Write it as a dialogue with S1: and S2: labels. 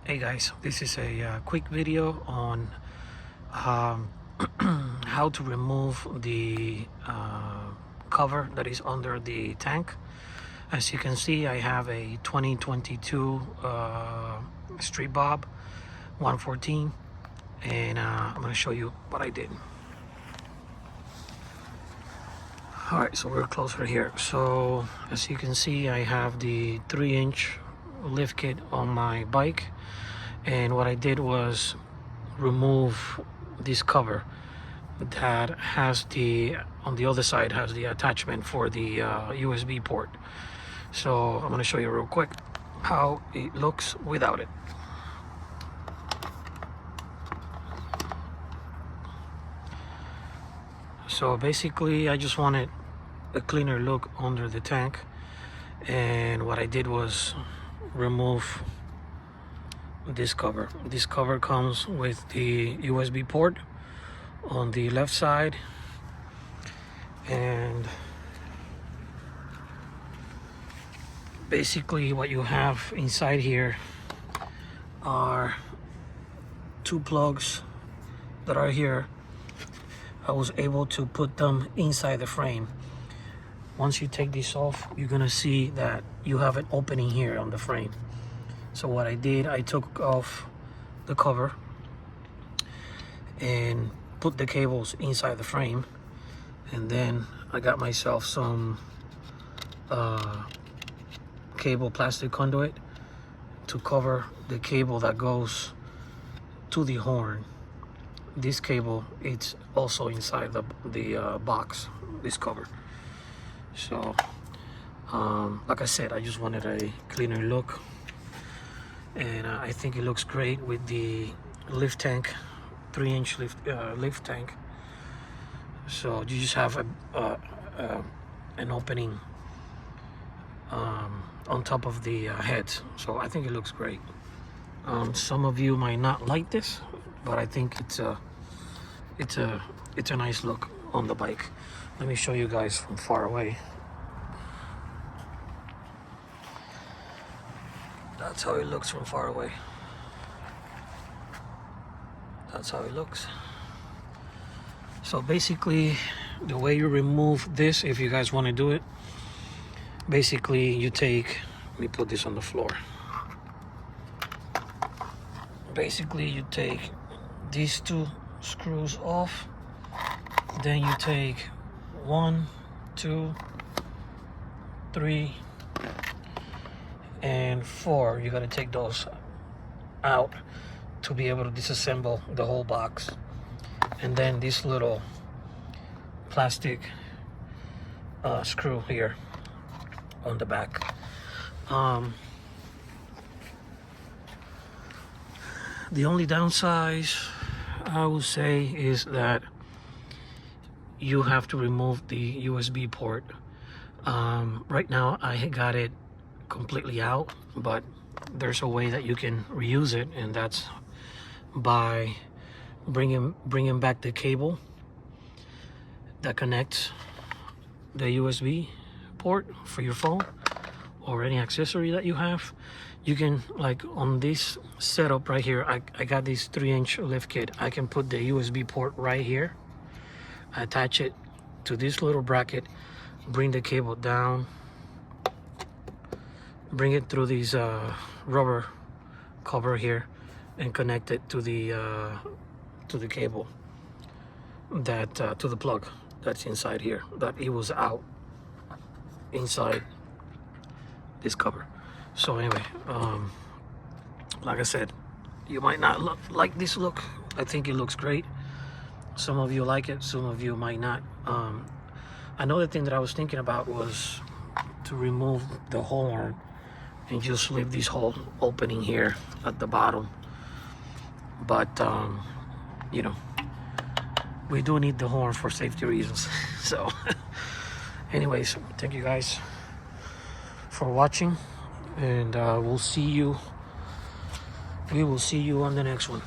S1: Hey guys, this is a quick video on how to remove the cover that is under the tank. As you can see, I have a 2022 Street Bob 114, and I'm going to show you what I did. Alright, so we're closer here. So as you can see, I have the 3-inch lift kit on my bike, and what I did was remove this cover that has on the other side has the attachment for the USB port. So I'm going to show you real quick how it looks without it. So basically I just wanted a cleaner look under the tank, and what I did was remove this cover. This cover comes with the USB port on the left side, and basically what you have inside here are two plugs that are here. I was able to put them inside the frame. Once you take this off, you're gonna see that you have an opening here on the frame. So what I did, I took off the cover and put the cables inside the frame, and then I got myself some cable plastic conduit to cover the cable that goes to the horn. This cable, it's also inside the box, this cover. So like I said, I just wanted a cleaner look, and I think it looks great with the lift tank, 3-inch lift tank. So you just have an opening on top of the head. So I think it looks great. Some of you might not like this, but I think it's a nice look on the bike. Let me show you guys from far away. That's how it looks from far away. That's how it looks. So basically, the way you remove this, if you guys want to do it, basically you take, let me put this on the floor. Basically you take these two screws off, then you take 1, 2, 3, and 4. You got to take those out to be able to disassemble the whole box. And then this little plastic screw here on the back. The only downside I would say is that you have to remove the USB port. Right now I got it completely out, but there's a way that you can reuse it, and that's by bringing back the cable that connects the USB port for your phone or any accessory that you have. You can, like on this setup right here, I got this 3-inch lift kit. I can put the USB port right here, attach it to this little bracket, bring the cable down, bring it through these rubber cover here, and connect it to the cable that to the plug that's inside here, that it was out inside this cover. So anyway, like I said, you might not like this look. I think it looks great. Some of you like it, some of you might not. Another thing that I was thinking about was to remove the horn and just leave this whole opening here at the bottom. But you know, we do need the horn for safety reasons. So anyways, thank you guys for watching, and we will see you on the next one.